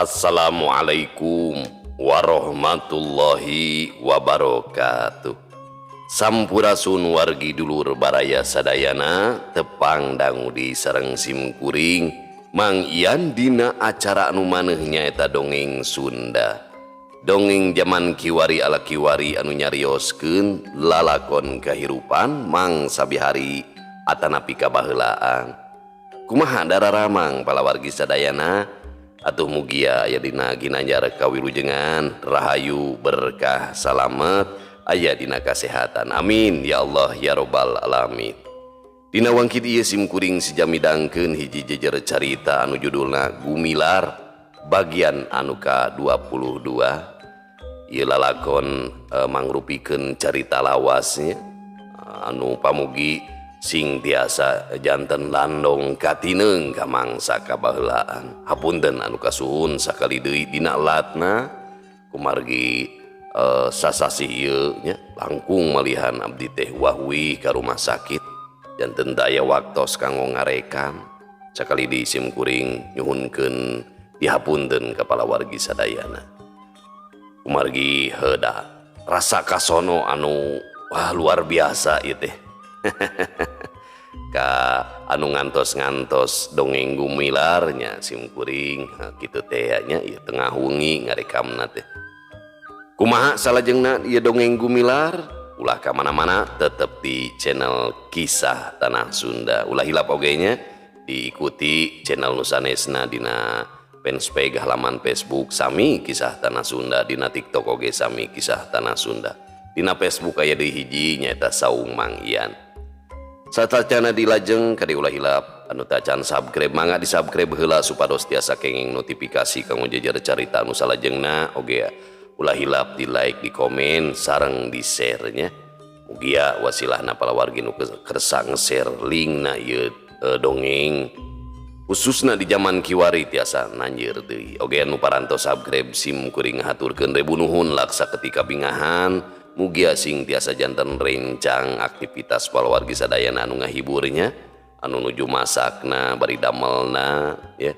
Assalamualaikum warahmatullahi wabarakatuh. Sampurasun wargi dulur baraya sadayana tepang dangu di sareng simkuring Mang Ian dina acara anu manehnya eta dongeng Sunda. Dongeng zaman kiwari ala kiwari anu nyarioskeun lalakon kahirupan Mang sabihari atanapi kabaheulaan. Kumaha dararamang palawargi sadayana atuh mugia aya dina ginanjar kawilujengan rahayu berkah salamet aya dina kasehatan amin ya Allah ya robbal alamin. Dina wangkit ieu simkuring sijamidangkeun hiji jejer carita anu judulna Gumilar bagian anu ka-22. Ieu lalakon mangrupikeun carita lawasnya anu pamugi sing tiasa janten landong katineung ka mangsa kabaheulaan. Hapunten anu kasuhun sakali deui dina latna kumargi sasasi ieu nya langkung malihan abdi teh wahwi ka rumah sakit janten daya waktos kanggo ngarekam sakali di simkuring nyuhunkeun dihapunten ka palawargi sadayana. Kumargi heuda rasa kasono anu luar biasa ieu teh. Ka anu ngantos-ngantos dongeng Gumilarnya simkuring kitu teh nya ieu tengah wengi ngarekamna teh. Kumaha salajengna ieu dongeng Gumilar? Ulah ka mana-mana tetep di channel Kisah Tanah Sunda. Ulah hilap oge nya diikuti channel nu sanesna dina fanpage halaman Facebook sami Kisah Tanah Sunda, dina TikTok oge sami Kisah Tanah Sunda. Dina Facebook aya deui hiji nyaeta Saung Mang Ian. Satacana dilajeng kadi ulah hilap anu teu can subscribe mangga di subscribe heula supados tiasa kenging notifikasi kanggo jejer carita anu salajengna oge ulah hilap di like di komen sareng di share nya mugia wasilahna palawargi nu kersa nge-share linkna ieu dongeng khususna di zaman kiwari tiasa nanjeur deui oge anu parantos subscribe simkuring ngahaturkeun rebu nuhun laksa ketika bingahan mugia sing tiasa janten rencang aktivitas palawargi sadayana anu ngahiburnya anu nuju masakna bari damelna ya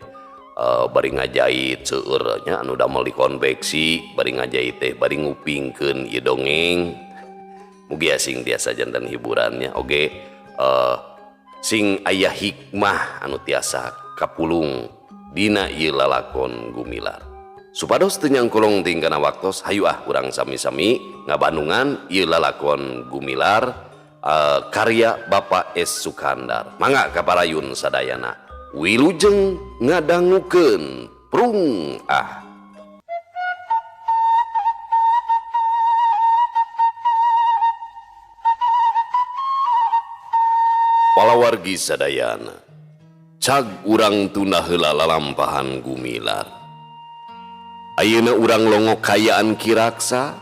bari ngajait seueur nya anu damel di konveksi bari ngajait teh bari ngupingkeun ieu dongeng mugia sing tiasa janten hiburannya oge sing aya hikmah anu tiasa kapulung dina ieu lalakon Gumilar. Supados teu nyangkolong tingkana waktos hayu urang sami-sami ngabandungan ieu lalakon Gumilar karya Bapak S. Sukandar. Mangga kaparayun sadayana wilujeng ngadangukeun prung Palawargi sadayana cag urang tunda heula lalampahan Gumilar. Ayeuna urang longo kayaan Kiraksa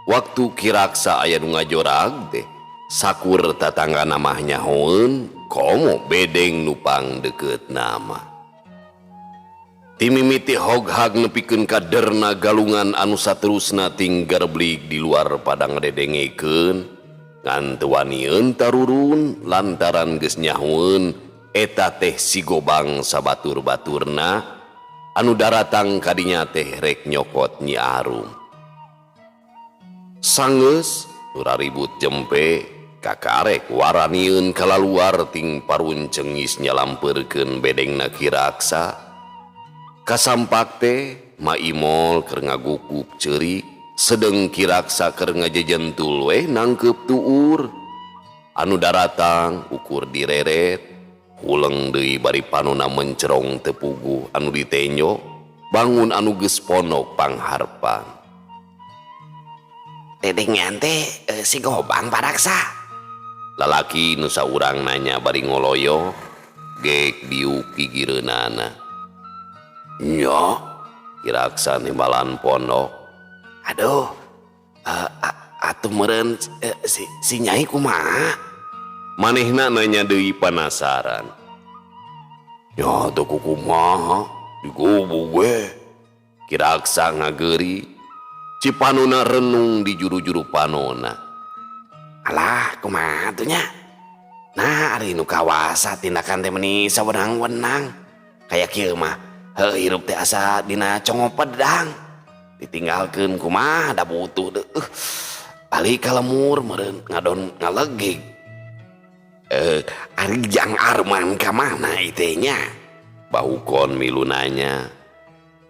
waktu Kiraksa aya nu ngajorag teh sakur tatangga mah nyahoeun komo bedeng nupang deukeut nama timimiti hoghag nepikeun ka derna galungan anu saterusna tinggal belig di luar padang ngadedengekeun ngan teu wanieun tarurun lantaran geus nyahoeun eta teh si gobang sabatur-baturna anu daratang kadinya teh rek nyokot Nyi Arum. Sanggeus raribut jempe kakarek waranieun kalaluar ting parun cengis nyalampeurkeun bedengna Kiraksa. Kasampak teh maimol keur ngagukuk ceurik sedeng Kiraksa keur ngajejentul we nangkep tuur. Anu daratang ukur direret uleng deui bari panonna mencerong tepuguh anu ditenyo bangun anu geus ponok pangharpan. Dedengan teh si gobang paraksa. Lalaki nu saurang nanya bari ngoloyo gek diuk gigireunana. Nya Kiraksa nimbalan ponok. Aduh atuh meureun si Nyai kumaha? Manehna nanya deui panasaran. Ya teu kumaha digubug we. Kiraksa ngageuri cipanona renung di juru-juru panona. Alah kumaha atuh nya? Nah ari nu kawasa tindakan teh meuni sawenang-wenang. Kayak kieu mah hirup teh asa dina congo pedang. Ditinggalkeun kumaha da butuh deh. Balik ka lemur meureun ngadon ngalegig. Ari Jang Arman ka mana ieu nya? Bahukon milu nanya.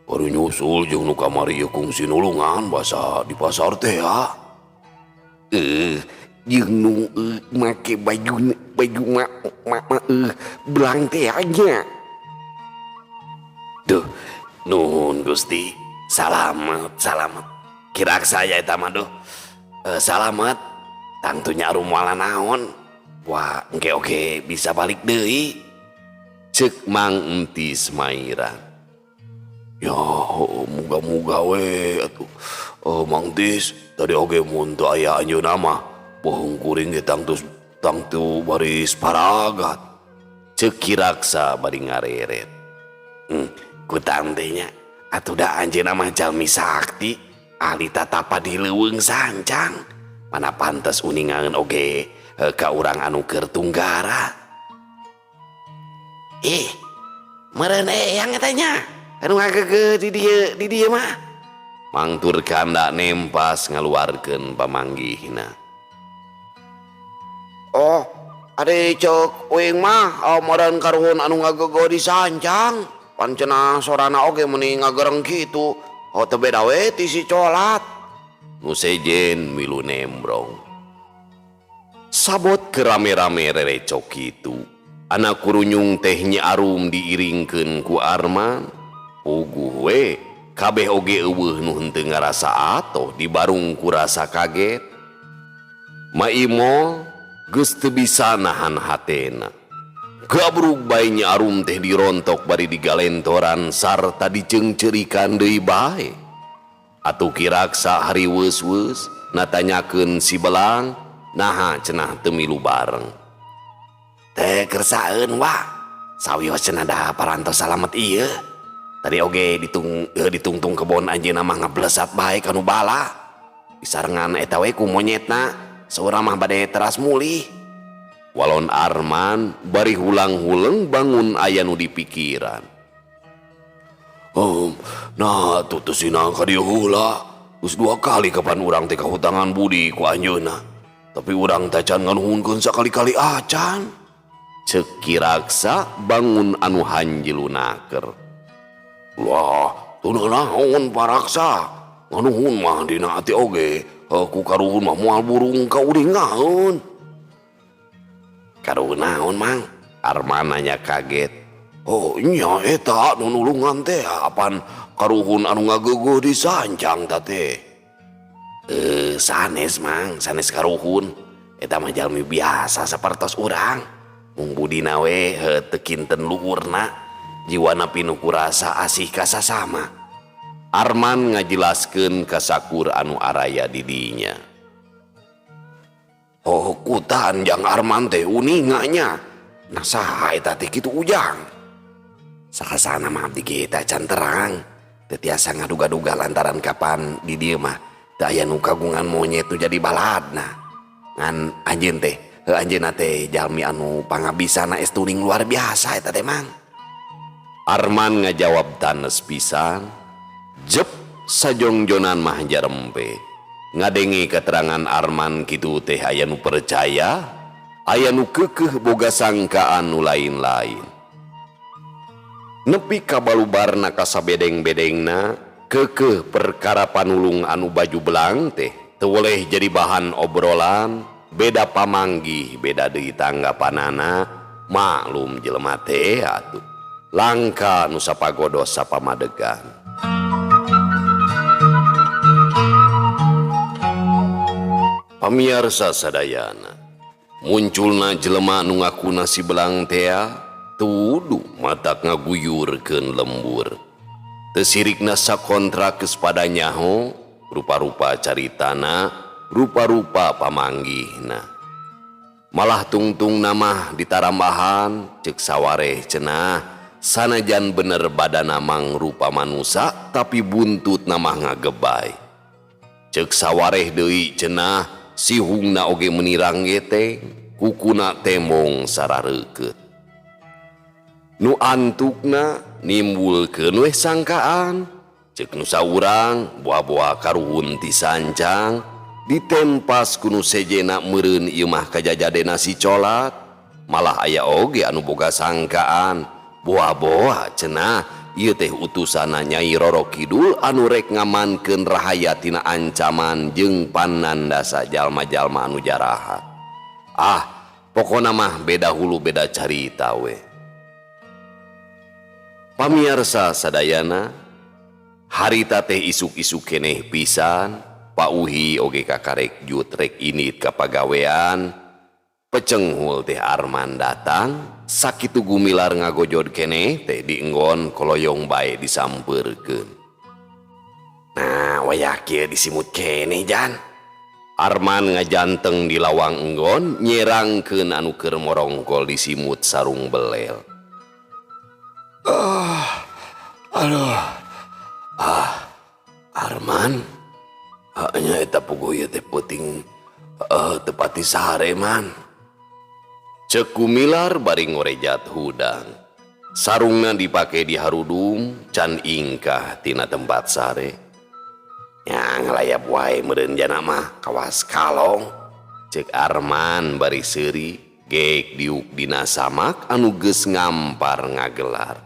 Baru nyusul jeung nu kamari kungsi nulungan basa di pasar teh ya. Jeung nu make baju belang teh nya. Duh, nuhun Gusti. Salamet. Kirak saya eta mah duh. Salamet. Tangtunya rumala naon. Wah, oke bisa balik deui. Cek Mang Entis Mairan. Ya, muga-muga we atuh. Mang Tis, tadi oge mun teu aya anjeunna mah pohong kuring ge tangtu baris paragat. Cek Kiraksa bari ngareret. Kutang teh nya. Atuh da anjeunna mah jalmi sakti, ahli tatapa di leuweung sancang. Mana pantes uningan oge ka urang anu keur tunggara. Meureun eyang eta nya. Anu ngagege di dieu mah. Mang Turkanda nempas ngaluarkeun pamanggihna. Oh, ade cek uing mah meureun karuhun anu ngagege di sancang. Pan cenah sorana oge meni ngagereng kitu. Teu beda we ti si colat. Nu sejen milu nembrong. Sabot ke rame-rame rerecok kitu. Anak kurunyung teh Nyi Arum diiringkeun ku Arman. Puguh we kabeh oge eueuh nu henteu ngarasa atoh dibarung ku rasa kaget. Maimo geus teu bisa nahan hatena. Gabrug bae Nyi Arum teh dirontok bari digalentoran sarta diceungceurikan deui bae. Atuh Kiraksa hari weus-weus natanyakeun si Belang, naha cenah teu milu bareng. Teh kersaeun wah. Sawios cenah da parantos salamet ieu. Tadi oge ditungtung kebon anjeunna mah ngablesat bae kanu bala. Disarengan eta we ku monyetna, saurang mah bade teras mulih. Walon Arman bari hulang-huleng bangun aya nu dipikiran. Nah tutusina ka dieu heula. Geus 2 kali kapan urang teh kahutangan budi ku anjeunna. Tapi urang teh can nganuhunkeun sakali-kali acan. Cek Kiraksa bangun anu hanjelunaker. Wah, teu naon paraksa. Nganuhun mah dina ati oge. Ku karuhun mah moal burung ka uringaeun. Karuhun naon mang? Arman nanya kaget. Nya eta nu nulungan teh apan karuhun anu ngageuguh di sancang ta teh. Sanes mang, sanes karuhun. Eta mah jalmi biasa sapertos urang. Mung budina we teu kinten luhurna, jiwana pinuh kurasa asih ka sasama. Arman ngajelaskeun ka sakur anu araya di dinya. Kutan Jang Arman teh uninganya. Nah saha eta teh kitu ujang. Sakasana mah abdi ge eta can terang. Teu tiasa ngaduga-duga lantaran kapan di dieu mah teu aya nu kagungan monyet nu jadi baladna. Ngan anjeun teh, anjeunna teh jalmi anu pangabisana estuning luar biasa eta teh mang. Arman ngajawab tanes pisan. Jep sajongjonan mah jarempe. Ngadenge keterangan Arman kitu teh aya nu percaya, aya nu keukeuh boga sangkaan nu lain-lain. Nepi ka balubarna ka sabedeng-bedengna, keukeuh perkara panulung anu baju belang teh teu woleh jadi bahan obrolan, beda pamanggih, beda deui tanggapanana, maklum jelema teh atuh. Langka nu sapagodos sapamadegan. Pamiarsa sadayana, munculna jelema nu ngakuna si Belang teh tudu matak ngaguyurkeun lembur. Teu sirikna sakontra geus pada nyaho, rupa-rupa caritana, rupa-rupa pamanggihna. Malah tungtungna mah ditarambahan ceuk sawareh cenah, sanajan bener badana mang rupa manusa tapi buntutna mah ngagebay. Ceuk sawareh deui cenah, sihungna oge menirang geteng, kukuna temong sarareukeut. Nu antukna nimbulkeun we sangkaan ceuk nu saurang buah-buah karuhun ti sancang ditempas ku nu sejena meureun ieu mah kajajadena si colat. Malah aya oge anu boga sangkaan buah-buah cenah ieu teh utusana Nyai Roro Kidul anu rek ngamankeun rahaya tina ancaman jeung panandasa jalma-jalma anu jarahat. Pokona mah beda hulu beda carita we. Pamirsa sadayana, harita teh isuk-isuk keneh pisan. Pak Uhi oge kakarek jut rek init ka pagawean. Pecenghul teh Arman datang, sakitu gumilar ngagojod keneh teh dienggon koloyong bae disampeurkeun. Nah, wayak kieu disimut keneh Jan. Arman ngajanteng di lawang enggon nyerangkeun anu keur morongkol disimut sarung belel. Arman, nya eta puguh teh peuting tepati sare man. Ceuk Gumilar bari ngorejat hudang. Sarungna dipake di harudung can ingkah tina tempat sare. Ya ngelayap wae meureun jana mah kawas kalong. Ceuk Arman bari seuri geek diuk dina samak anu geus ngampar ngagelar.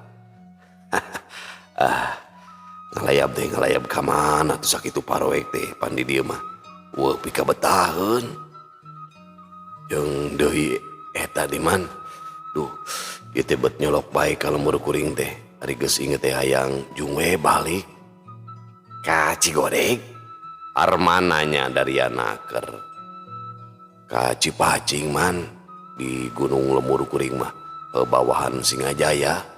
Ngelayap ka mana tuh sakitu paroek teh pan di dieu mah. Weuh pika betaheun. Jeung deui eta di man. Duh, ieu teh bet nyolok bae ka lemur kuring teh. Ari geus inget teh hayang jung we balik ka Cigodeg. Arman nanya dari anaker. Ka Cipacing man di Gunung Lemur kuring mah bawahan Singajaya.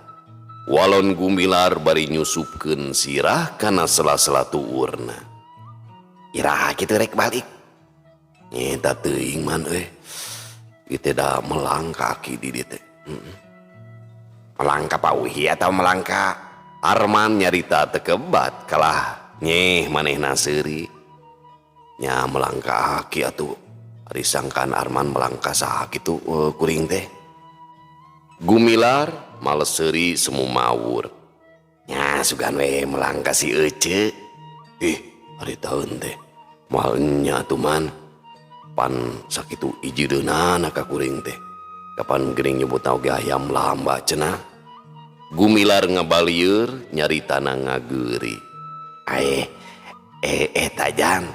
Walon Gumilar bari nyusupkeun sirah kana sela-sela tuurna. Iraha kitu rek balik. Nyeta teuing man euy. Ieu teh da melang kaki di dieu teh. Melang ka Pak Uhi atau melang ka Arman nyarita tekebat kalah nyeh manehna seuri. nya melang ka kaki atuh. Ari sangkan Arman melang ka saha kitu kuring teh. Gumilar males seuri semu mawur. Nya sugan we melang ka si Ece. Ari taeun teh moal nya atuh man. Pan sakitu ijireunana ka kuring teh. Kapan geuning nyebutna oge ayam lamba cenah. Gumilar ngabalieur nyaritana ngageuri. Eta Jan.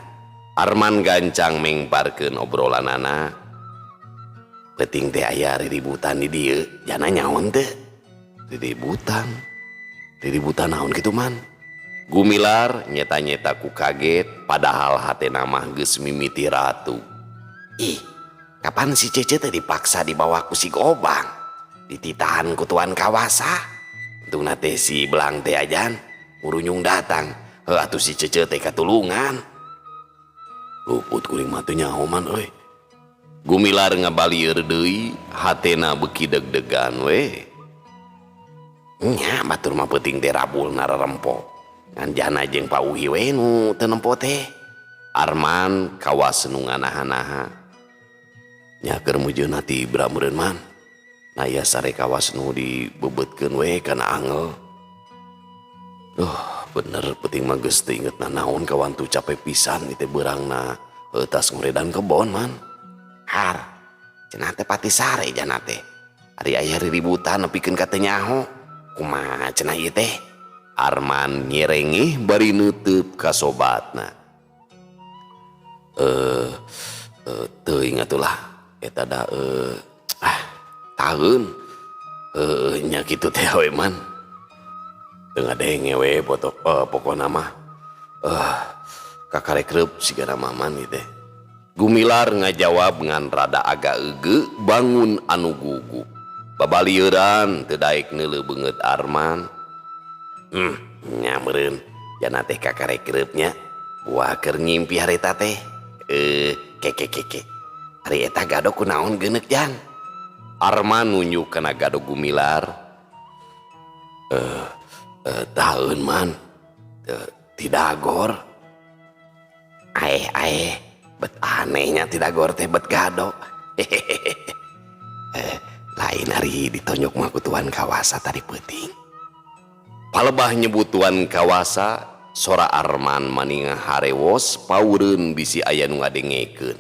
Arman gancang mengparkeun obrolanana. Penting teh aya riributan di dieu, jana nyaon teh? Riributan naon kitu man? Gumilar nyeta-nyeta ku kaget padahal hatena mah geus mimiti ratu. Kapan si Cece teh dipaksa dibawa ku si Gobang? Dititahan ku Tuan Kawasa. Untungna teh si Belang teh ajan murunyung datang. Atuh si Cece teh katulungan. Luput kuring mah teu nyaho man euy. Gumilar ngabalieur deui, hatena beuki deg-degan we. Nya batur mah peuting teh rabulna rarempo. Ngan jana jeung Pak Uhi we nu teu nempo teh. Arman kawas nu nganaha-naha. Nya keur mujieun hati Ibra meureun man. Aya sare kawas nu dibebeutkeun we kana angel. Bener penting mah geus teu ingetna naon kawantu capek pisan ieu teh beurangna tas nguredan kebon man. Har, cenah teh pati sare jana teh. Ari aya riributan nepikeun ka teu nyaho. Kumaha cenah ieu teh? Arman nyerengeh bari neuteub ka sobatna. Teuing atulah eta da taheun. Nya kitu teh we man. Teu ngadenge we pokona mah. Kakarek reup sigana maman ieu teh. Gumilar ngajawab ngan rada agak eugeuk bangun anu gugup. Babalieuran teu daek neuleuh beungeut Arman. Nya meureun jana teh kakarek reup nya. Buah keur ngimpi harita teh. Keke. Ari eta gado kunaon geuneuk Jan? Arman nunjuk kana gado Gumilar. Taheun man. Tidagor. Bet anehnya tidagor teh bet gado. Lain hari ditonjok mah ku Tuan Kawasa tadi peuting. Palebah nyebutuan kawasa sora Arman maninga harewos paureun bisi aya nu ngadengekeun.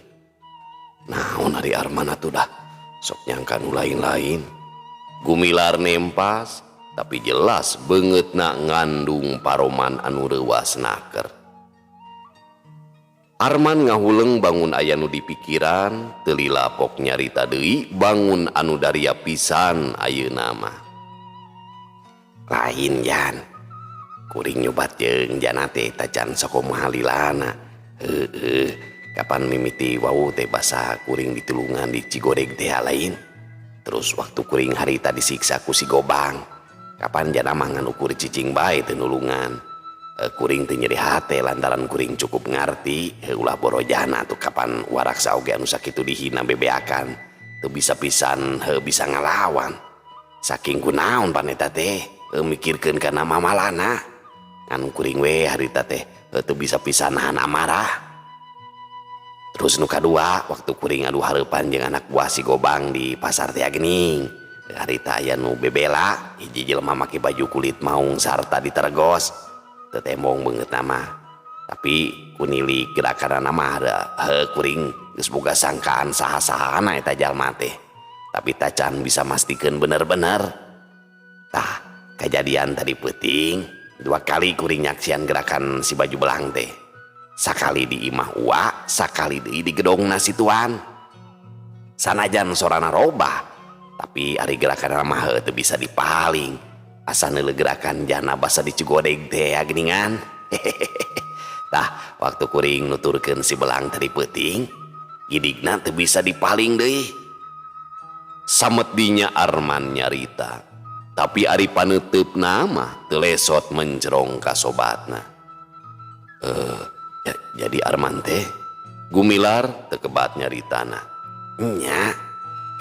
Naon ari Arman atuh dah sok nyangka nu lain-lain. Gumilar nempas tapi jelas beungeutna ngandung paroman anu reuwas naker. Arman ngahuleng bangun aya nu dipikiran, teu lilapok nyarita deui bangun anu daria pisan ayeuna mah. Lain Jan, kuring nyobat jeung jana teh tacan sakumaha lilana. Kapan mimiti wau teh basa kuring ditulungan di Cigodeg teh lain. Terus waktu kuring harita disiksa ku si Gobang, kapan jana mah ngan ukur cicing bae teu nulungan. Kuring teu nyeri hate lantaran kuring cukup ngarti ulah borojana tuh kapan waraksa oge anu sakitu dihina bebeakan teu bisa pisan bisa ngalawan. Saking kunaon paneta teh mikirkeun kana mamalana kan kuring we harita teh teu bisa pisan nahan amarah. Terus nu kadua waktu kuring adu hareupan jeung anak buah si Gobang di pasar teh geuning harita aya nu bebela hiji jelema make baju kulit maung sarta ditergos teu tembong beungeut nama tapi kunili gerakan nama kuring geus boga sangkaan saha-sahana eta jalma teh tapi tacan bisa mastikeun bener-bener. Tah kejadian tadi peuting 2 kali kuring nyaksian gerakan si baju belang teh. Sakali di imah uwa, sakali deui di gedongna si tuan. Sanajan sorana robah, tapi ari gerakan mah teu bisa dipaling. Asa neuleuh gerakan jana basa di Cigodeg teh geuningan. Tah waktu kuring nuturkeun si belang tadi peuting, gidigna teu bisa dipaling deui. Samet dinya Arman nyarita. Tapi ari paneuteup mah teu lesot mencerong ka sobatna. Jadi Arman teh Gumilar teu kebat nyaritana. nya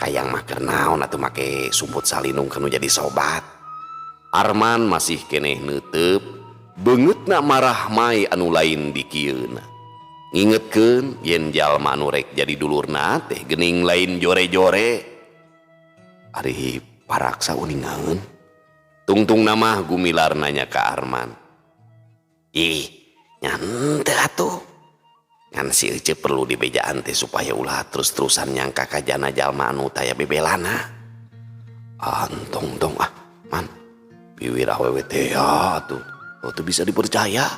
kayang mah keur naon atuh make sumput salinung kanu jadi sobat. Arman masih keneh neuteub beungeutna marah mai anu lain di kieuna. Ngingetkeun yen jalma anu rek jadi dulurna teh geuning lain jore-jore. Ari paraksa uningaeun. Tungtung nama Gumilar nanya ka Arman. Ih, nyante atuh. Ngan si Ece perlu dibejaan teh supaya ulah terus-terusan nyangka ka jana jalma anu taya bebelana. Antong dong man. Biwir awewe teh atuh. Tuh bisa dipercaya.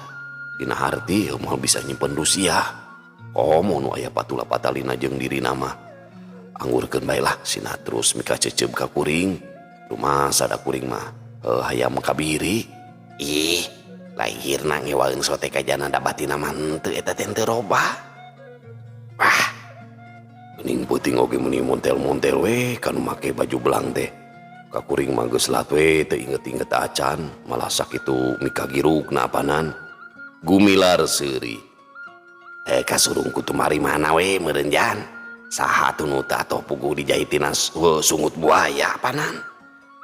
Dina harti moal bisa nyimpen Rusia. Komo nu aya patula patalina jeung diri nama. Anggurkeun bae lah sina terus mika cecep ka kuring. Rumah sada kuring mah hayam kabiri. Ih, lahirna ngewaeun sote ka jana da batina mah henteu eta teh teu robah. Wah, Geuning peuting oge meni montel-montel we kanu make baju belang teh. Ka kuring mah geus lat we teu inget-inget acan, malah sakitu mika girukna apanan. Gumilar seuri. Kasurung kutu mari mana we meureun jan. Saha atuh nu teu atoh puguh dijahitina sungut buaya apanan.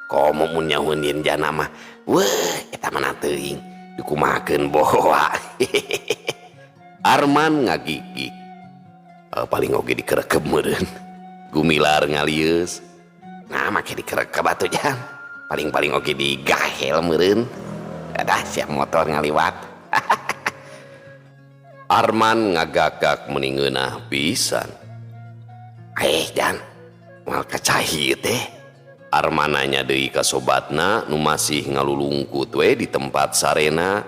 Komo mun nyahoeun yen jana mah weuh eta mah teuing dikumakeun boa. Arman ngagigik. Paling oge dikerekep meureun. Gumilar ngalius. Nah make dikerekep atuh jan. Paling-paling oge digahel meureun. Dah siap motor ngaliwat. Arman ngagagak meni ngeunah pisan. Jan, moal kacahi teh. Arman nanya deui ka sobatna nu masih ngalulungkut we di tempat sarena.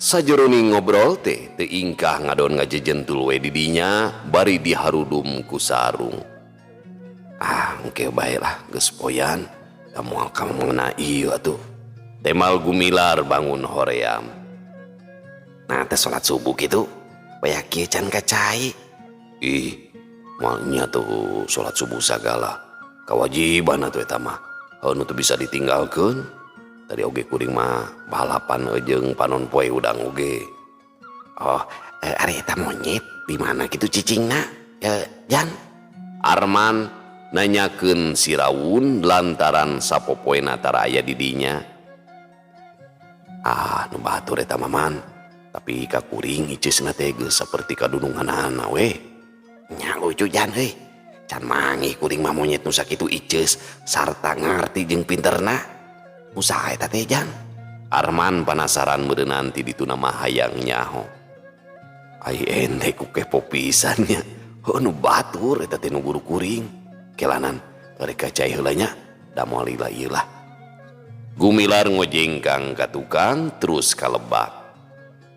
Sajeroning ngobrol teh teu ingkah ngadon ngajejentul we di dinya bari diharudum ku sarung. Engke bae lah geus poyan. Da moal ka mengenai ieu atuh. Temal Gumilar bangun hoream. Nah teh salat subuh kitu. Baya kieu can kacahi. Ih, moalnya tuh salat subuh sagala. Kewajiban atuh eta mah. Nu teu bisa ditinggalkeun. Tadi oge kuring mah balapan jeung panon poe udang oge. Ari eta monyet di mana kitu cicingna? Jan. Arman nanyakeun si Raun lantaran sapopoena tara aya di dinya. Nu batur eta maman. Tapi ka kuring iceusna teh geus saperti kadununganana we. Nya lucu jan euy. Can manggih kuring mah monyet nu sakitu iceus sarta ngarti jeung pinterna. Usaha eta teh jan. Arman penasaran merenanti ditu nama hayang nyaho. Ai ente ku kepo pisannya. Nu batur eta teh nu guru kuring. Kelanan rek cai heula nya da moal lila ieu lah. Gumilar ngojengkang ka tukang terus ka lebak.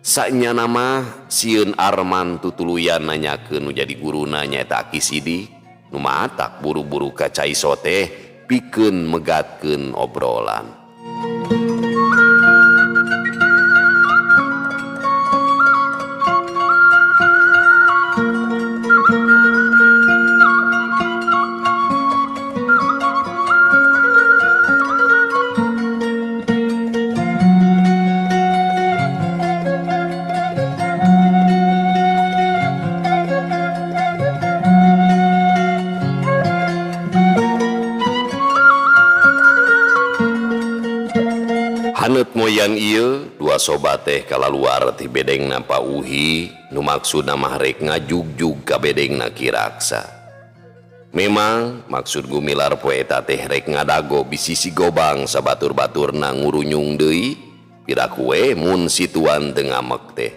Saknya nama sieun Arman tutuluyan nanyakeun nu jadi guruna nyaeta Aki Sidik. Nu matak buru-buru ka cai soteh pikeun megatkeun obrolan. Haneut moyan ieu dua sobat teh kalaluar ti bedengna Pak Uhi nu maksudna mah rek ngajugjug ka bedengna Ki Raksa. Memang maksud Gumilar poe eta teh rek ngadago bisi si Gobang sabatur-baturna ngurunyung deui piraku we mun situan teu ngamek teh.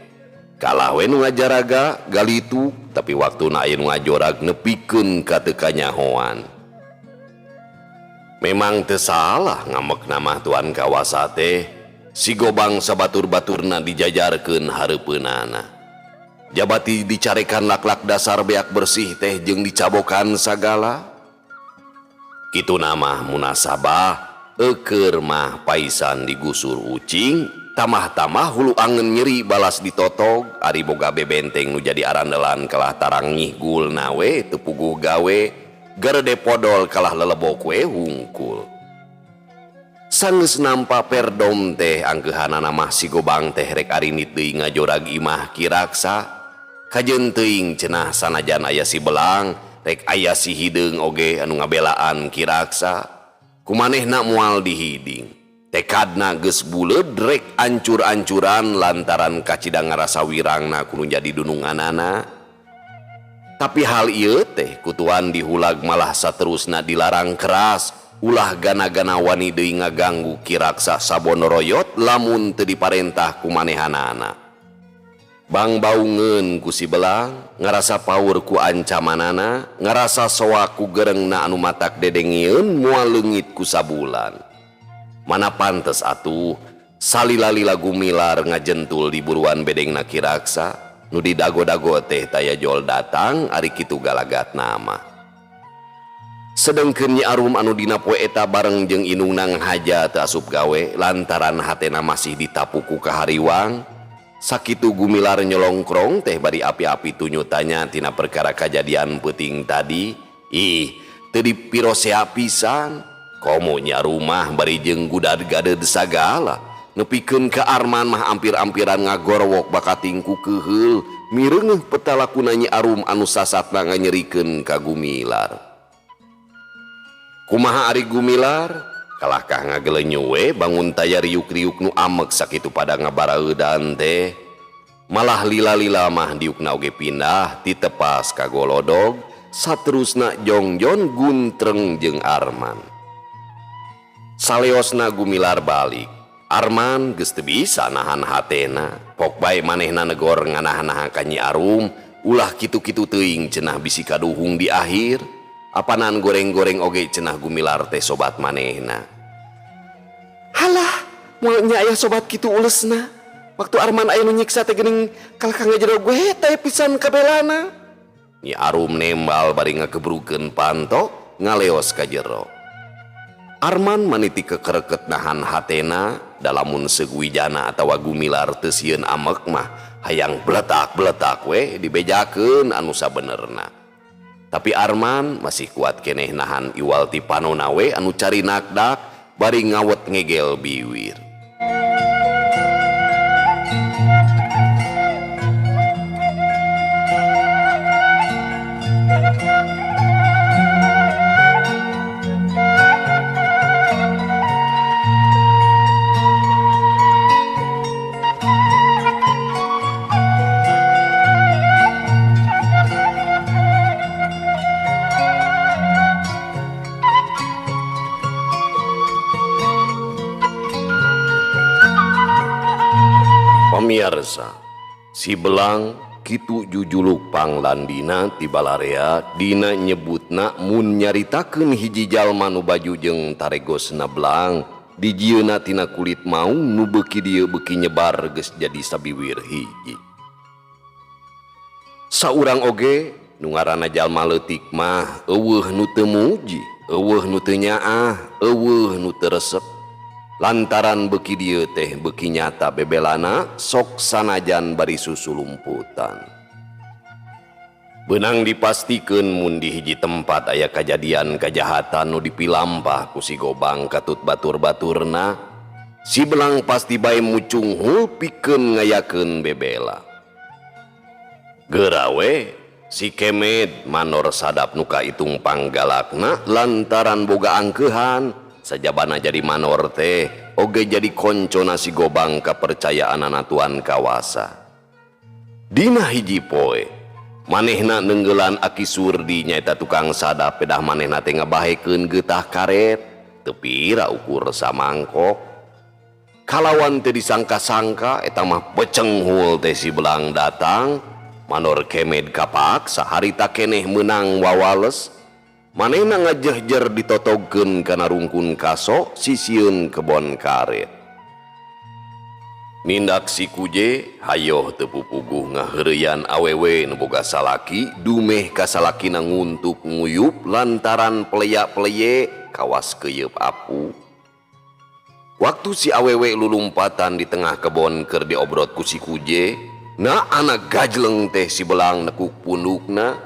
Kalah we nu ngajaraga galitu tapi waktuna aya nu ngajorag nepikeun ka teu kanyahoan. Memang teu salah ngamek nama tuan kawasa teh si Gobang sabatur-baturna dijajarkeun hareupeunana. Jabati dicarekan laklak dasar beak bersih teh jeung dicabokan sagala. Kitu nama munasabah eukeur mah paisan digusur ucing, tamah-tamah hulu angeun nyeri balas ditotog ari boga bebenteng nu jadi arandelan kalah tarang ngihgul nawe teu puguh gawe. Garede podol kalah lelebok we hungkul. Sanggeus nampa perdom teh angkeuhanana mah si Gobang teh rek arinit deui ngajorag imah Ki Raksa. Kajeun teuing cenah sanajan aya si Belang rek aya si Hideung oge anu ngabelaan Ki Raksa. Kumanehna moal dihiding. Tekadna geus buleud rek ancur-ancuran lantaran kacidang ngarasa wirangna kudu jadi dununganana. Tapi hal ieu teh kutuan dihulag malah saterusna dilarang keras ulah gana-gana wani deui ngaganggu Ki Raksa sabonoroyot lamun teu diparentah ku manehanana. Bang baungeun ku si Belang ngarasa paur ku ancamanana ngarasa soa ku gerengna anu matak dedengieun moal leungit ku sabulan. Mana pantes atuh salila-lila Gumilar ngajentul di buruan bedengna Ki Raksa. Nu didago-dago teh taya jol datang ari kitu galagat nama. Sedengkeun Nyi Arum anu dina poe eta bareng jeung inungna ngahaja teu asup gawe lantaran hatena masih ditapuku ka hariwang. Sakitu Gumilar nyolongkrong teh bari api-api tunyutanya tina perkara kajadian peuting tadi. Ih, teu dipirosea pisan. Komo Nyi Arum mah bari jeung gudad-gaded sagala. Nepikeun ka Arman mah ampir-ampiran ngagorowok bakating ku keheul mireungeuh petalakuna Nyi Arum anu sasatna nganyerikeun ka Gumilar. Kumaha ari Gumilar? Kalahkah ngagelenyu we bangun taya riuk-riuk nu amek sakitu pada ngabaraeudan teh. Malah lila-lila mah diukna oge pindah ti tepas ka Golodog saterusna Jongjon Guntreng jeung Arman. Saleosna Gumilar balik. Arman geus teu bisa nahan hatena. Pok bae manehna negor nganahan-nahan ka Nyi Arum, ulah kitu-kitu teuing cenah bisi kaduhung di akhir. Apanan goreng-goreng oge cenah Gumilar teh sobat manehna. Halah, moal nya aya sobat kitu ulesna. Waktu Arman aya nu nyiksa teh geuning kalkang ngajero gue teh pisan kabelana. Nyi Arum nembal bari ngakebrukeun pantok ngaleos ka jero. Arman maniti kekereket nahan hatena dalamun seguijana atawa Gumilar teu sieun amek mah hayang bletak-bletak we dibejakeun anu sabenerna. Tapi Arman masih kuat keneh nahan iwal ti panonna we anu cari nakdak bari ngawet ngegel biwir. Pamiarsa, si Belang kitu jujuluk panglandina ti balarea dina nyebutna mun nyaritakeun hiji jalma nu baju jeung taregosna belang dijieuna tina kulit maung nu beuki dieu beuki nyebar geus jadi sabiwir hiji. Saurang oge nu ngaranna jalma leutik mah eueuh nu teu muji, eueuh nu teu nyaah, eueuh nu teu resep. Lantaran beuki dieu teh beuki nyata bebelana sok sanajan bari susulumputan. Beunang dipastikeun mun di hiji tempat aya kajadian kajahatan nu dipilampah ku si Gobang katut batur-baturna, si Belang pasti bae mucung hul pikeun ngayakeun bebela. Geurawe si Kemed manor sadap nu kaitung panggalakna lantaran boga angkeuhan sajabana jadi manor teh oge jadi koncona si Gobang kapercayaanana tuan kawasa. Dina hiji poe manehna nenggeulan Aki Surdi nyaeta tukang sadap pedah manehna teh ngabahekeun geutah karet teu pira ukur samangkok. Kalawan teu disangka-sangka eta mah pecenghul teh si Belang datang. Manor Kemed kapaksa harita keneh menang wawales. Manehna ngajehjer ditotogkeun kana rungkun kaso sisieun kebon karet. Nindak si Kuje hayoh teu pupuguh ngaheureuyan awewe nu boga salaki dumeh ka salakina nguntuk nguyup lantaran peleya-peleye kawas keuyeub apu. Waktu si awewe lulumpatan di tengah kebon keur diobrot ku si Kuje, na anak gajleng teh si Belang nekuk pundukna,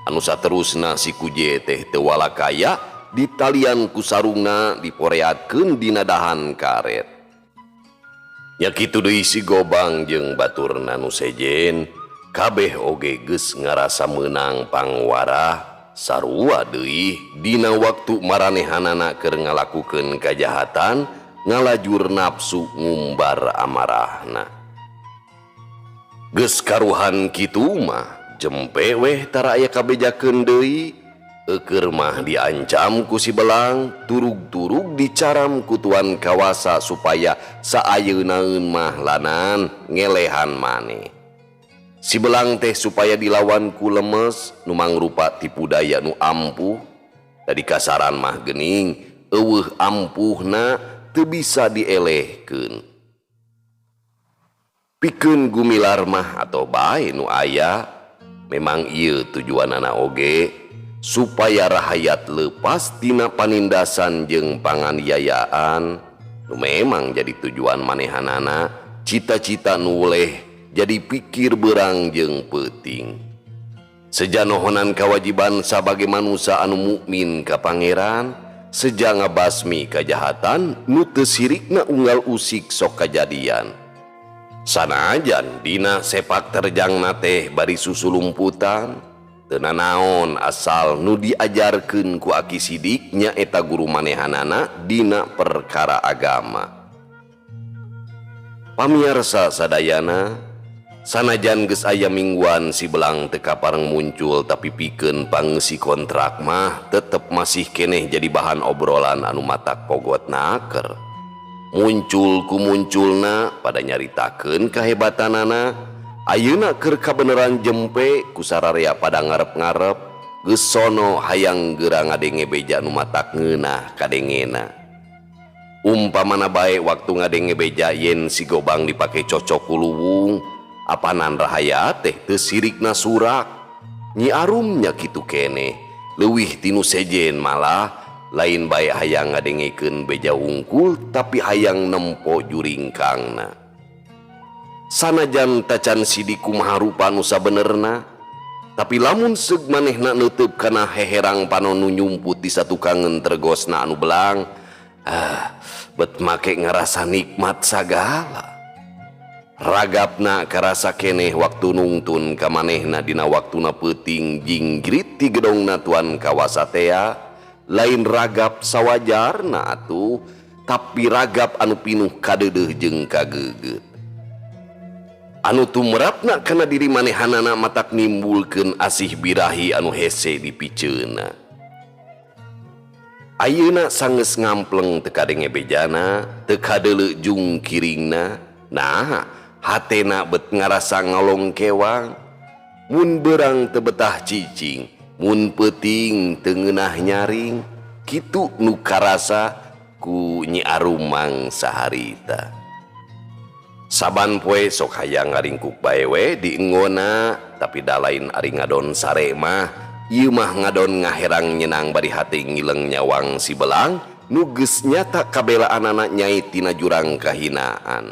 anu saterusna si Kuje teh teu walakaya ditalian ku sarungna diporeatkeun dina dahan karet. Nya kitu deui si Gobang jeung baturna nu sejen, kabeh oge geus ngarasa meunang pangwarah sarua deui dina waktu maranehanana keur ngalakukeun kajahatan ngalajur nafsu ngumbar amarahna. Geus karuhan kitu mah jempe weh tara aya kabejakeun deui, eukeur mah diancam ku si Belang turug-turug dicaram ku tuan kawasa supaya saayeunaeun mah lanan ngelehan maneh. Si Belang teh supaya dilawan ku lemes nu mangrupa tipu daya nu ampuh, da dikasaran mah geuning eueuh ampuhna teu bisa dielehkeun. Pikeun gumilar mah atau bae nu aya memang ieu tujuanana oge supaya rahayat leupas tina panindasan jeung panganiayaan nu memang jadi tujuan manehanana, cita-cita nu weleh jadi pikir beurang jeung peuting. Sejanohonan kewajiban sebagai manusia anu mukmin ka Pangeran, seja ngabasmi kajahatan nu teu sirikna unggal usik sok kajadian. Sanajan dina sepak terjangna teh bari susulumputan, teu nanaon asal nu diajarkeun ku Aki Sidik nya eta guru manehanana dina perkara agama. Pamiarsa sadayana, sanajan geus aya mingguan si Belang teu kapareng muncul tapi pikeun pangeusih kontrak mah tetep masih keneh jadi bahan obrolan anu matak pogotnaker. Muncul ku munculna pada nyaritakeun kahebatanana, ayeuna keur kabeneran jempe ku sararea pada ngarep-ngarep geus sono hayang geura ngadenge beja nu matak ngeunah kadengena. Umpamana bae waktu ngadenge beja yen si Gobang dipake cocok ku luwung, apanan rahaya teh teu sirikna surak. Nyi arumnya kitu keneh, leuwih tinu sejen malah lain bae hayang ngadengekeun beja hungkul tapi hayang nempo juringkangna. Sanajan tacan sidik kumaha rupa nu sabenerna, tapi lamun seug manehna neuteub kana heherang panon nu nyumput di satukangeun tergosna anu Belang, bet make ngarasa nikmat sagala. Ragapna karasa keneh waktu nungtun ka manehna dina waktuna peuting jinggrit ti gedongna tuan kawasa tea, lain ragap sawajarna atuh, tapi ragap anu pinuh kadeudeuh jeung kageugeut. Anu tumrapna kana diri manehanana matak nimbulkeun asih birahi anu hese di piceuna. Ayeuna sangeus ngampleng teu kadenge bejana, teu kadeuleu jung kiringna, nah hatena bet ngarasa ngalong kewang, mun berang tebetah cicing, mun peting tengenah nyaring, kitu nu karasa ku Nyi Arum mangsa harita. Saban poe sok hayang ngaringkuk bae we di enggona, tapi da lain ari ngadon sare mah, ieu mah ngadon ngaherang nyenang bari hati ngileng nyawang si belang nu geus nyata kabelaanana nyai tina jurang kahinaan.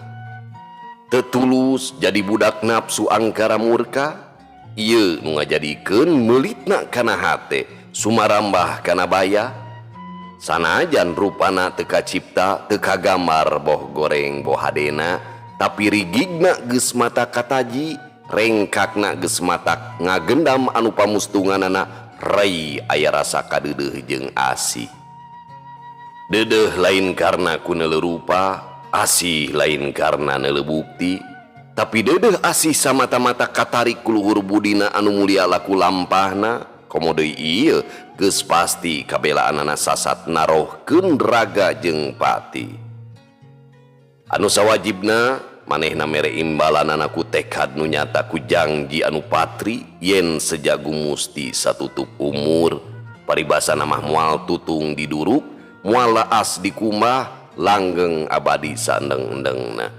Tetulus jadi budak nafsu angkara murka, ieu nu ngajadikeun meulitna kana hate sumarambah kana baya. Sanajan rupana teka cipta teka gambar boh goreng boh hadena, tapi rigigna geus mata kataji, rengkakna geus matak ngagendam anu pamustunganana rai aya rasa kadeudeuh jeung asih. Deudeuh lain karena ku neuleuh rupa, asih lain karena neuleuh bukti, tapi deudeuh asih samata-mata katarik ku luhur budina anu mulia laku lampahna, komo deui ieu geus pasti kabelaanana sasat narohkeun raga jeung pati. Anu sawajibna manehna mere imbalanana ku tekad nu nyata ku janji anu patri yen sejagung musti satutup umur, paribasana mah moal tutung diduruk, moal laas dikumbah, langgeng abadi sandeng-endengna.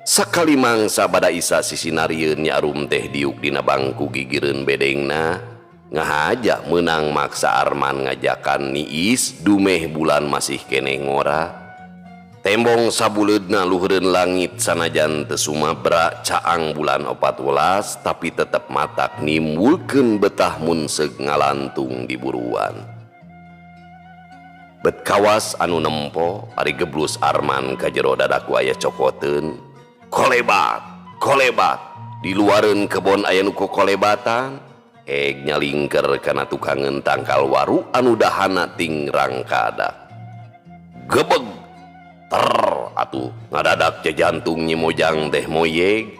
Sakali mangsa bada isa sisinarieun Nyi Arum teh diuk dina bangku gigireun bedengna, ngahaja menang maksa Arman ngajakan niis dumeh bulan masih keneh ngora. Tembong sabuleudna luhureun langit sanajan teu sumabra caang bulan 14, tapi tetep matak nimbulkeun betah munseg ngalantung di buruan. Bet kawas anu nempo ari geblus Arman ka jero dadaku aya cokoteun, kolebat, kolebat. Di luareun kebon aya nu kolebatan, heg nyalingker kana tukangeun tangkal waru anu dahana ting rangkadak. Gebeg ter atuh ngadadak jantung Nyi Mojang teh moyeg,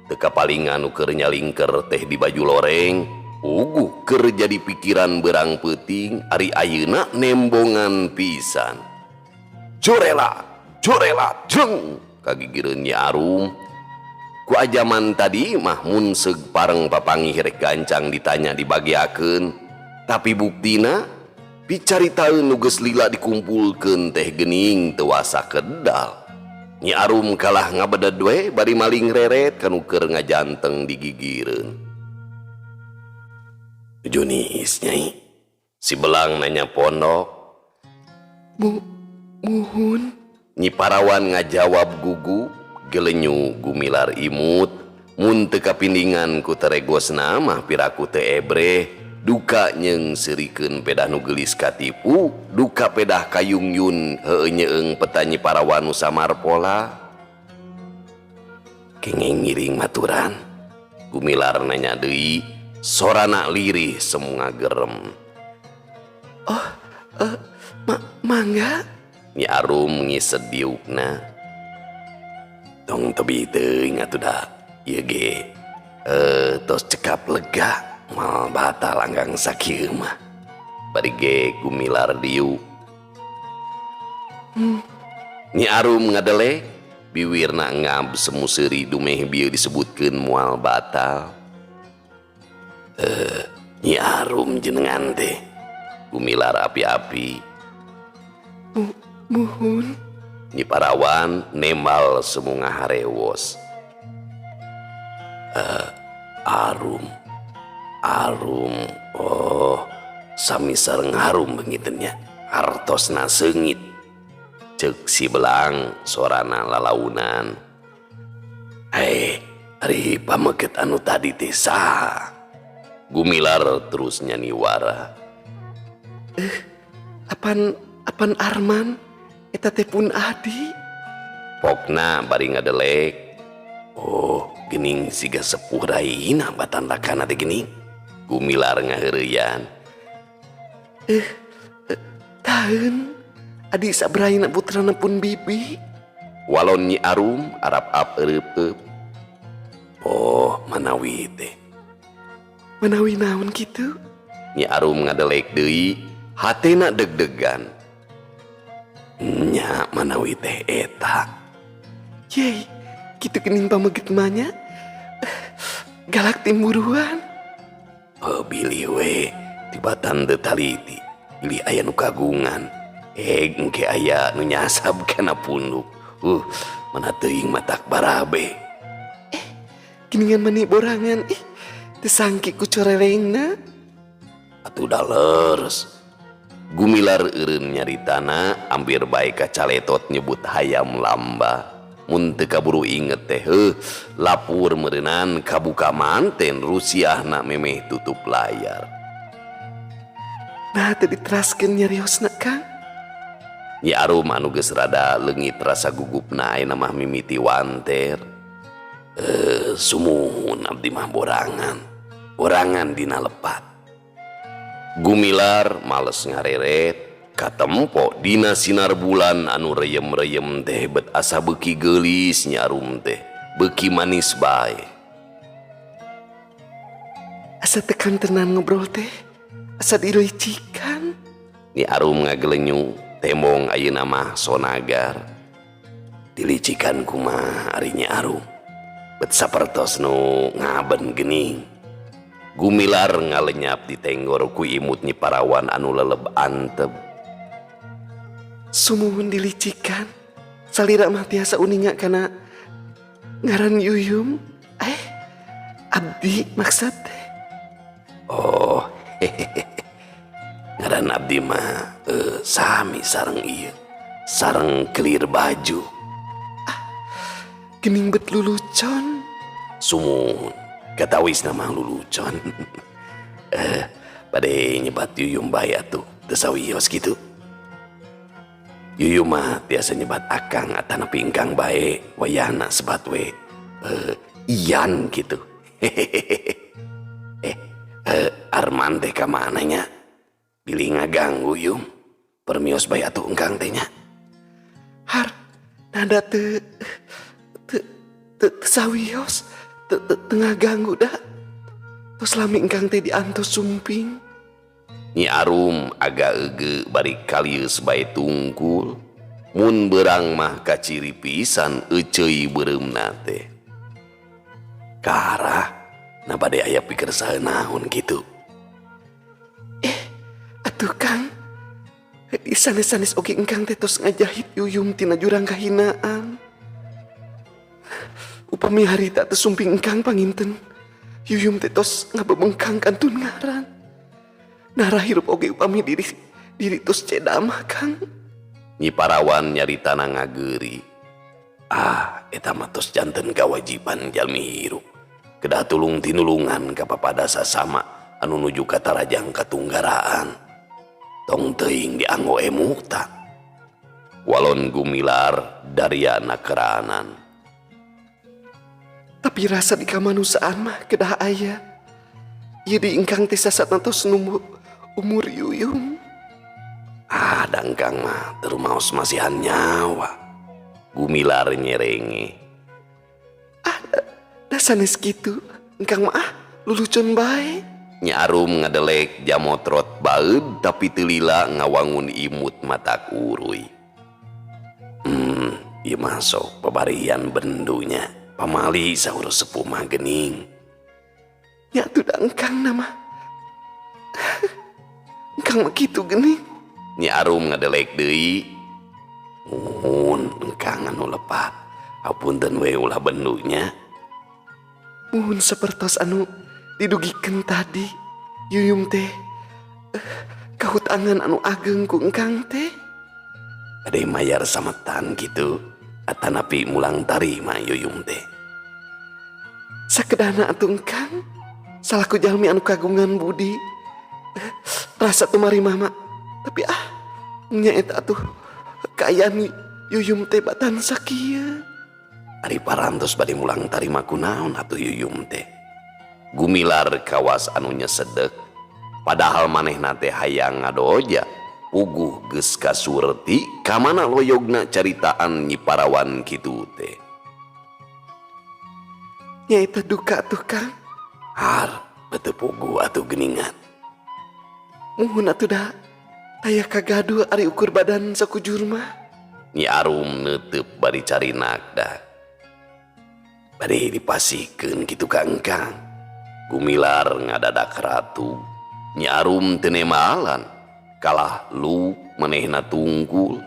teu kapalingan nu keur nyalingker teh di baju loreng, uguh keur jadi pikiran berang peuting ari ayeuna nembongan pisan. Corelat, corelat, jeng kagigireun Nyi Arum. Ku ajaman tadi mah mun seug pareng papangih rek gancang ditanya dibagiakeun, tapi buktina picaritaeun nu geus lila dikumpulkeun teh geuning teu wasa kedal. Nyi Arum kalah ngabeded we bari maling reret kanu keur ngajanteng digigireun. Junis Nyai, si belang nanya pondok. Muhun. Nyi Parawan ngajawab gugu, gelenyu gumilar imut, mun teu kapindingan ku teregosna mah piraku teu ebreh, duka nyeng serikeun pedah nu geulis katipu, duka pedah kayung yun heueuh nyeung peta Nyi Parawan nu samar pola. Kenging ngiring maturan, gumilar nanya deui, sorana lirih semu ngagerem. Mangga. Nyi Arum ngised diukna. Tong tebi teuing atuh da ieu ge tos cekap lega mal bata langgang sakieu mah. Bari ge gumilar diuk. Nyi Arum ngadelek, biwirna ngab semu seuri dumeh bieu disebutkeun moal batal. Nyi Arum jenengan teh, gumilar api-api. Muhun. Nyi Parawan nembal semu ngaharewos. Arum, oh sami sareng Arum beungiteun nya, hartosna seungit. Ceuk si belang sorana lalaunan. Ari pameukeut anu tadi teh saha? Gumilar terus nyanyi wara. Apan Arman? Eta teh pun adi. Pokna bari ngadelek. Oh, geuning siga sepuh raina batandakana teh geuning. Gumilar ngaheureuyan. Taeun adi sabraina putrana pun bibi. Walon Nyi Arum arap-ap eueup. Oh, manawi teh. Manawi naon kitu? Nyi Arum ngadelek deui, hatena deg-degan. Nya manawi teh eta. Yei, Kitu gening pameget manya. Galak timburuan. Bilih we tibatan teu taliti. Bilih aya nu kagungan. Engke aya nu nyasab kana punduk. Mana teuing matak barabe. Geningan mani borangan. Teu sangki ku corelengna. Atuh da leres. Gumilar eureun nyaritana hampir bae ka caletot nyebut hayam lamba. Mun teu kaburu inget teh lapur meureunan kabuka manten rusiahna memeh tutup layar. Nah teu diteraskeun nyariosna Kang. Nyi Arum anu geus rada leungit rasa gugupna ayeuna mah mimiti wanter. Sumuhun abdi mah borangan. Borangan dina lepat. Gumilar males ngareret katempo dina sinar bulan anu reyem-reyem teh bet asa beuki geulis Nyi Arum teh beuki manis bae. Asa tekan tenan ngobrol teh. Asa dilicikan. Nyi Arum ngagelenyu tembong ayeuna mah sonagar. Dilicikan kumaha ari Nyi Arum. Bet sapertos nu ngaben geuning. Gumilar ngalenyap di tenggor ku imut Nyi Parawan anu leleb antep. Sumuhun dilicikan. Salira mah tiasa uninga kana ngaran Yuyum. Abdi maksud teh. Oh, ngaran abdi mah sami sareng ieu. Sareng kelir baju. Gening bet lulucon. Sumuhun. Katawis nama lulucon. Bade nyebat Yuyum bae atuh. Teu sawios kitu. Yuyum mah tiasa nyebat akang atanapi engkang bae. Wayahna sebat we Ian gitu. Arman teh ka mana nya? Bilih ngaganggu Yum. Permios bae atuh engkang teh nya. Har, nada teu sawios. Tengah ganggu dah. Tos lami engkang teh diantos sumping. Nyi Arum agak ege bari kalius bae tungkul. Mun berang mah kaciri pisan euceuy beureumna teh. Karah, na bade aya pikeun saeunaun kitu. Atuh Kang. Di sanes-sanes oge engkang teh tos ngajahit Yuyum tina jurang kahinaan. Upami harita teu sumping engkang panginten. Yuyum teh tos ngabebengkang kantun ngaran. Narah hirup oge upami diri tos cedamah Kang. Nyi Parawan nyaritana ngageuri. Eta mah tos janten kawajiban jalmi hirup. Kedah tulung tinulungan ka papada sasama anu nuju ka tarajang katunggaraan. Tong teuing dianggo emuta. Walon Gumilar daryana keranan. Tapi rasa di kamanusaan mah kedah aya. Ieu di engkang teh sasatna tos numbu umur Yuyum. Dangkang mah terumaos masihan nyawa. Gumilar nyerenge. Da sanes kitu. Engkang mah lulucon bae. Nyi Arum ngadelek jamotrot baeud tapi teu lila ngawangun imut matak uruy. Ieu mah sok pabarian bendunya. Pamali saur sepuh mah geuning. Nya tuh da engkang nama. Engkang mah kitu geuning. Nyi Arum ngadelek deui. Mun engkang anu lepat. Hapunten we ulah bendunya. Muhun sapertos anu didugikeun tadi. Yuyum teh kahutangan anu ageng ku engkang teh. Ade mayar sametan gitu. Atanapi mulang tarima Yuyum teh. Sakedana atuh engkang. Salaku jalmi anu kagungan budi. Rasa tumari mama. Tapi nya eta atuh kaayaan Yuyum teh batan sakieu. Ari parantos bade mulang tarima kunaon atuh Yuyum teh. Gumilar kawas anu nyesedek. Padahal manehna teh hayang ngadoja. Puguh geus kasurti kamana loyogna caritaan Nyi Parawan kitu teh. Nya eta duka tuh Kang. Har, beuteung puguh atuh geuningan. Muhun atuh da aya kagaduh ari ukur badan sakujur mah. Nyi Arum neuteub bari carinak dah. bari dipasikeun kitu ka engkang. Gumilar ngadadak ratu. Nyi Arum teu nemalan. Kalah lu manehna tungkul.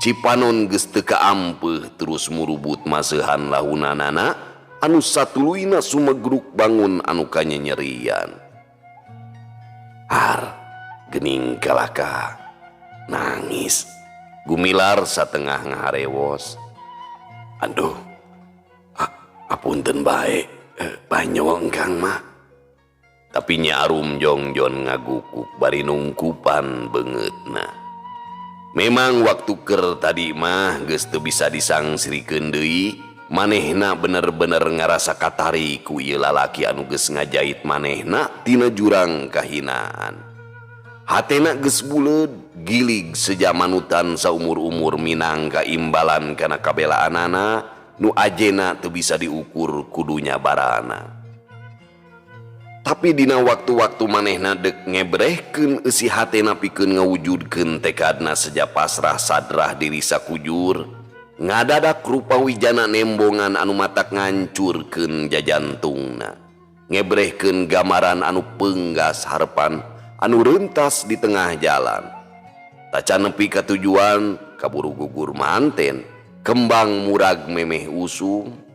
Cipanon geus teu kaampeuh terus murubut maseuhan lahunanana anu satuluina sumegruk bangun anu kanyanyerian. Har geuning kalaka nangis. Gumilar satengah ngaharewos. Aduh, apunten bae, banyol engkang mah. Tapi Nyi Arum jongjon ngagukuk bari nungkupan beungeutna. Memang waktu keur tadi mah geus teu bisa disangsrikeun deui, manehna bener-bener ngarasa katari ku ieu lalaki anu geus ngajait manehna tina jurang kahinaan. Hatena geus buleud, gilig sejamanutan saumur-umur minangka imbalan kana kabelaanana nu ajena teu bisa diukur kudunya barana. Tapi dina waktu-waktu manehna dek ngebrehkeun eusi hatena pikeun ngawujudkeun tekadna seja pasrah sadrah diri sakujur, ngadadak rupa wijana nembongan anu matak ngancurkeun jajantungna, ngebrehkeun gambaran anu peunggas harepan anu reuntas di tengah jalan. Taca nepi ka tujuan kaburu gugur manten, kembang murag memeh usum.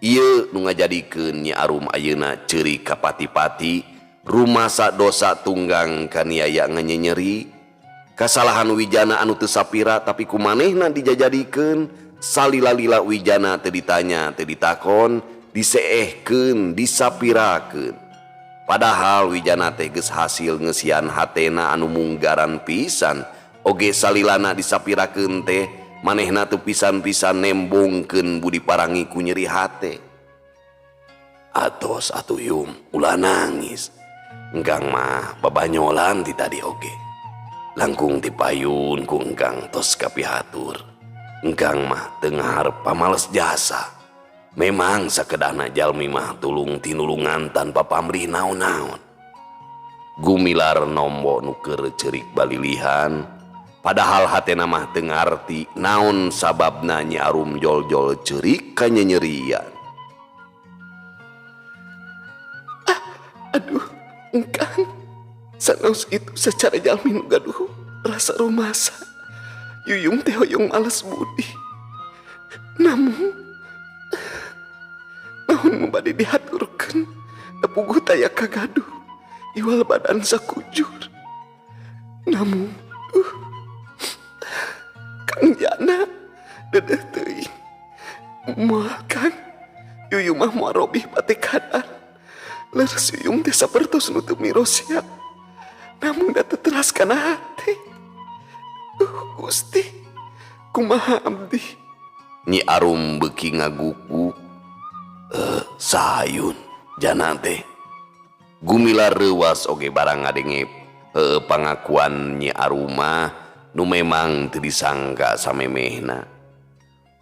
Ieu nu ngajadikeun Nyi Arum ayeuna ceurik ka pati-pati, rumasa dosa tunggang kaniaya nganyenyeri, kasalahan wijana anu teu sapira tapi kumanehna dijajadikeun, salila-lila wijana teu ditanya teu ditakon, diseehkeun disapirakeun. Padahal wijana teh geus hasil ngeusian hatena anu munggaran pisan, oge salilana disapirakeun teh manehna teu pisan-pisan nembongkeun budi parangi ku nyeri hate. Atos atuh Yum, ulah nangis. Engkang mah babanyolan ti tadi oge. Langkung dipayun ku engkang tos kapihatur. Engkang mah teu ngarep pamales jasa. Memang sakedana jalmi mah tulung tinulungan tanpa pamrih naon-naon. Gumilar nombo nu keur ceurik balilihan, padahal hatena mah teu ngarti naon sababna Nyi Arum jol-jol ceurik kanyanyerian. Aduh, engkang, sanaos itu secara jalmi nu gaduh rasa rumasa. Yuyung teh hoyong males budi. Namun naon bade dihaturkeun puguh taya kagaduh iwal badan sakujur. Namun Kang Jana dedeh teuing moal Kang Yuyung mah moal robih pate kadar leres Yuyung teh sapertos nu teu mirosya namun da teu teras kana hate. Gusti kumaha abdi? Nyi Arum beuki ngagukuk. Sayun Jana teh. Gumilar reuwas oge barang ngadenge pangakuan Nyi Arum mah nu memang teu disangka samemehna.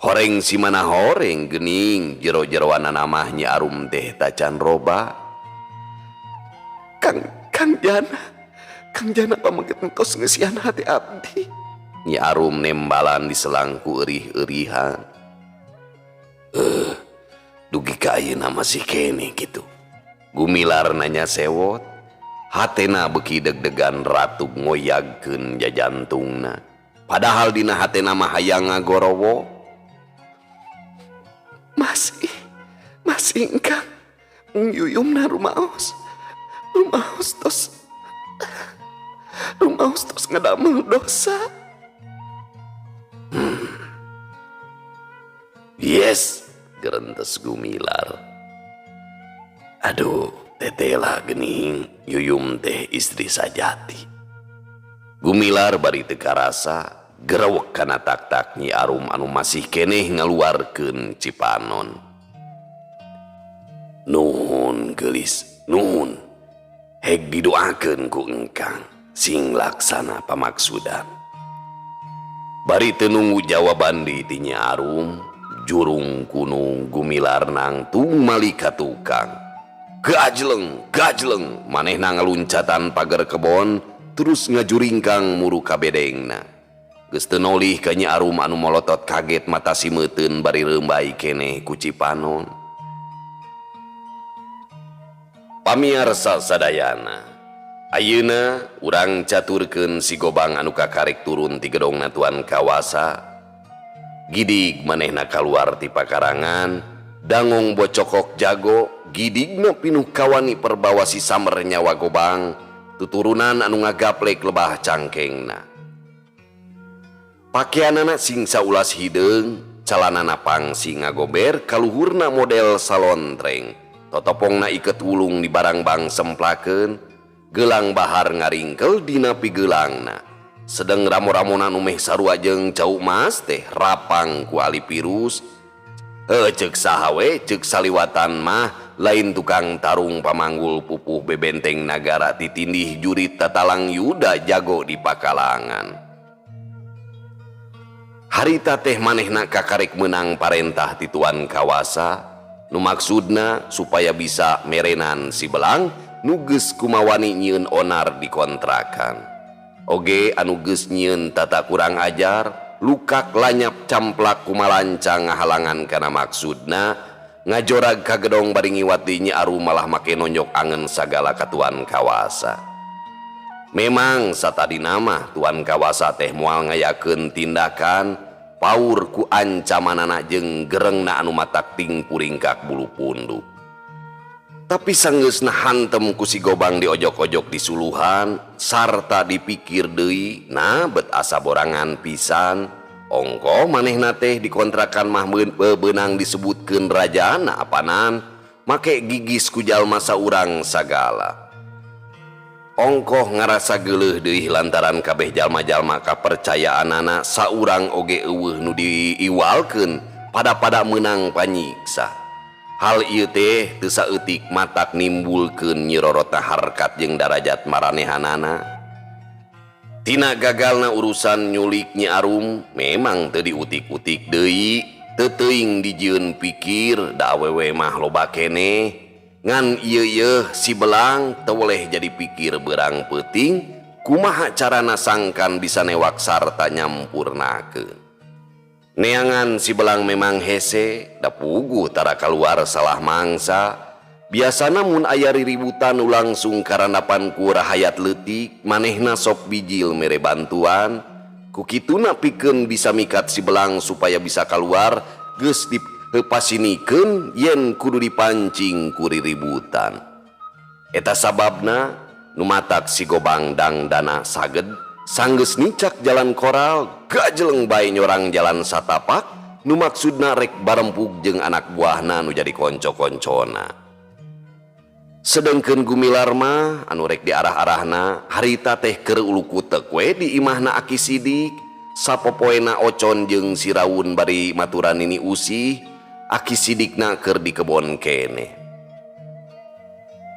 Horeng si mana horeng geuning jero-jeroanana mah Nyi Arum teh tacan roba. Kang Jana pamangket engkos ngeusian hati abdi. Nyi Arum nembalan di selangku eurih-eurihan. Dugi ka ayeuna masih kene gitu. Gumilar nanya sewot. Hatena beuki deg-degan ratu ngoyagkeun jajantungna. Padahal dina hatena mah hayang ngagorowo. Masih engkang Yuyumna rumaos tos ngadamel dosa. Yes, gerentes Gumilar. Aduh, tetela geuning Yuyum teh istri sajati. Gumilar bari teu karasa gerewek kana tak-tak Nyi Arum anu masih keneh ngaluarkeun cipanon. Nuhun geulis, nuhun. Heg didoakeun ku engkang sing laksana pamaksudan. Bari teu nunggu jawaban di Nyi Arum, jurung kuno Gumilar nangtung malika tukang. Gajleng, manehna ngaluncatan pagar kebon terus ngajuringkang muru ka bedengna. Geus teu nolih ka Nyi Arum anu molotot kaget mata simeuteun bari reumbai keneh ku cipanon. Pamiarsa sadayana, ayeuna urang caturkeun si Gobang anu kakarek turun ti gedongna Tuan Kawasa. Gidig manehna kaluar ti pakarangan, dangong bocokok jago, gidigna pinuh kawani perbawa si samer nyawa Gobang, tuturunan anu ngagaplek lebah cangkengna. Pakaianana sing saulas hideung, calanana pangsi ngagober, kaluhurna model salontreng, totopongna iket wulung di barang bang semplakeun, gelang bahar ngaringkel dina pigeulangna. Sedeng ramo-ramonan umeh sarua jeung cau mas teh rapang ku ali pirus. Cek saha we ceuk saliwatan mah lain tukang tarung pamanggul pupuh bebenteng nagara titindih jurit tatalang Yuda jago di pakalangan. Harita teh manehna kakarek menang parentah ti Tuan Kawasa, nu maksudna supaya bisa merenan si belang nu geus kumawani nyieun onar di kontrakan. Oge anu geus nyieun tata kurang ajar, lukak lanyap camplak kumalancang ngahalangan kana maksudna, ngajorag ka gedong bari ngiwati Nyi Arum malah make nonjok angen sagala ka Tuan Kawasa. Memang satadina mah Tuan Kawasa teh moal ngayakeun tindakan paur ku ancamanana jeung gerengna anu matak ting puringkak bulu punduk. Tapi sanggeusna hantem ku si Gobang diojok-ojok di suluhan sarta dipikir deui, nah bet asa borangan pisan, ongko manehna teh dikontrakan mah beunang disebutkeun rajana apanan, make gigis ku jalma saurang sagala. Ongkoh ngarasa geuleuh deui lantaran kabeh jalma-jalma kapercayaanana saurang oge eueuh nu diiwalkeun pada meunang panyiksa. Hal ieu teh teu saeutik matak nimbulkeun nyirorotna harkat jeung darajat maranehanana. Tina gagalna urusan nyulik Nyi Arum memang teu diutik-utik deui, teu teuing dijieun pikir da awewe mah loba keneh. Ngan ieu si belang teu boleh jadi pikir beurang peuting kumaha carana sangkan bisa newak sarta nyampurnakeun. Neangan si belang memang hese da puguh tara kaluar salah mangsa. Biasana mun aya riributan nu langsung karandapan ku rahayat leutik, manehna sok bijil mere bantuan. Ku kituna pikeun bisa mikat si belang supaya bisa kaluar geus dipasinikeun yen kudu dipancing ku riributan. Eta sababna nu matak si Gobang dangdana saged sanggeus nicak jalan koral gajeleng bae nyorang jalan satapak nu maksudna rek barempug jeung anak buahna nu jadi konco-koncona. Sedengkeun Gumilar mah anu rek diarah-arahna harita teh keur ulu kutek we di imahna Aki Sidik, sapopoena Ocon jeung si Rawun bari maturan Nini Usi, Aki Sidikna keur di kebon keneh.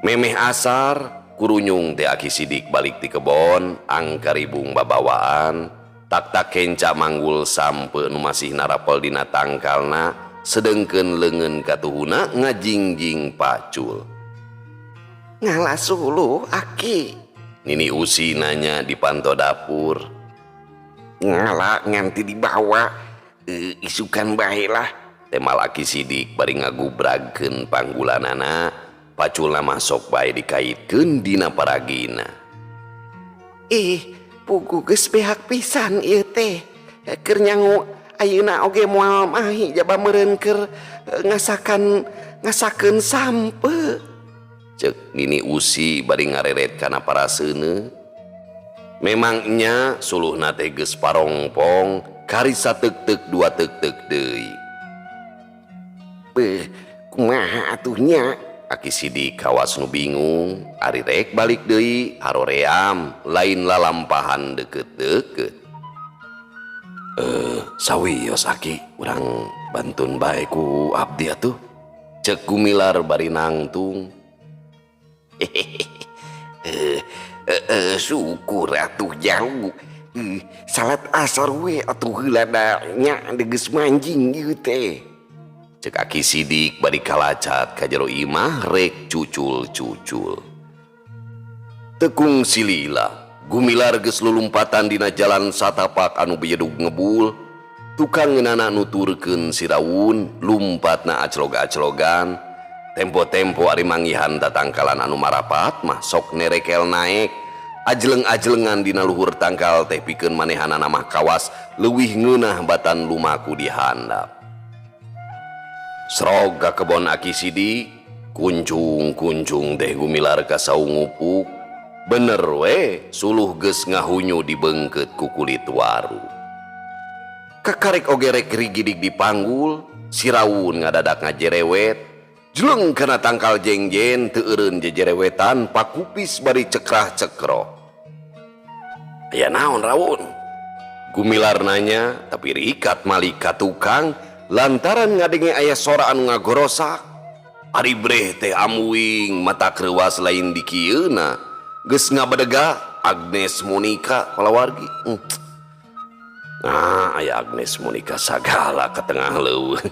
Memeh asar kurunyung teh Aki Sidik balik ti kebon, angkaribung babawaan, tak kenca manggul sampe nu masih narapel dina tangkalna, sedengkeun leungeun katuhuna ngajingjing pacul. Ngalas ulu Aki, Nini Usi nanya di panto dapur. ngala nganti dibawa, isukan bae lah. Temal Aki Sidik bari ngagubragkeun panggulanana, paculna masuk bae dikaitkeun dina paragina. Pugu geus behak pisan ieu teh. Keur nyangu ayeuna oge moal mahi jaba meureun keur ngasakeun sampe. Cek Nini Usi bari ngareret kana paraseuneu. Memang nya suluhna teh geus parongpong, kari sateuk-teuk dua teuk-teuk deui. Kumaha atuh nya? Aki Sidik kawas nu bingung, ari rek balik deui haroream lain lalampahan deukeut-deukeut. Sawios Aki, urang bantun bae ku abdi atuh. Cek Gumilar bari nangtung. Syukur atuh jauh. Salat asar we atuh heula nya geus manjing ieu teh. Cek Aki Sidik bari kalacat ka jero imah rek cucul-cucul. Tekung silila Gumilar geus lulumpatan dina jalan satapak anu bejedug ngebul. Tukang ngeunana nuturkeun si Rawun lumpatna aclog-aclogan. tempo-tempo ari manggihan tatangkalan anu marapat mah sok nerekel naik ajleng-ajlengan dina luhur tangkal teh pikeun manehanana mah kawas leuwih ngeunah batan lumaku di handap. Srog ka kebon aki sidik kuncung teh gumilar ka saung upuk bener we suluh geus ngahunyu dibeungkeut ku kulit waru. Kakarek oge rek rigidik dipanggul si Rawun ngadadak ngajerewet jeleng kana tangkal jengjen teu eureun jejerewetan pakupis bari cekrah cekro. "Aya naon Rawun?" Gumilar nanya tapi rikat malik ka tukang lantaran ngadenge aya sora anu ngagorosak. Ari breh teh amuing mata kreuwas lain di kieuna geus ngabedega Agnes Monica kalawargi. Nah, aya Agnes Monica sagala ka tengah leuweung.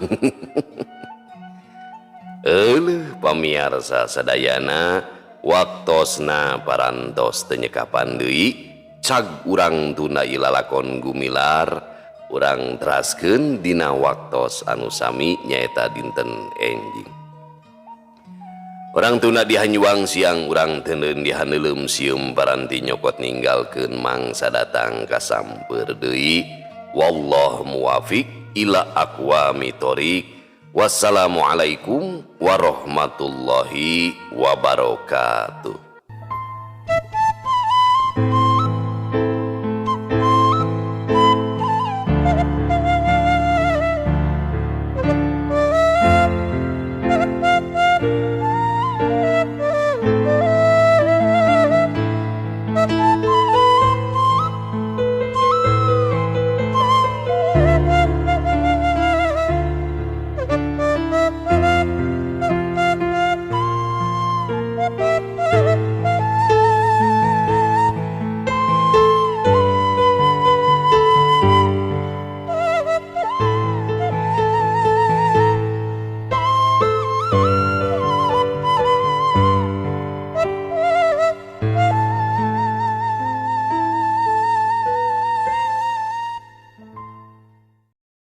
Euleuh pamiarsa sadayana waktosna parantos teu nyekapan deui cag urang tunda ilalakon gumilar urang teraskeun dina waktos anu sami nyaeta dinten enjing. Urang tunda dihanyuang siang urang teuneun dihaneulem sieum paranti nyokot ninggalkeun mangsa datang ka samper deui. Wallahu muwafiq ila aqwamit thoriq. Wassalamualaikum warahmatullahi wabarakatuh.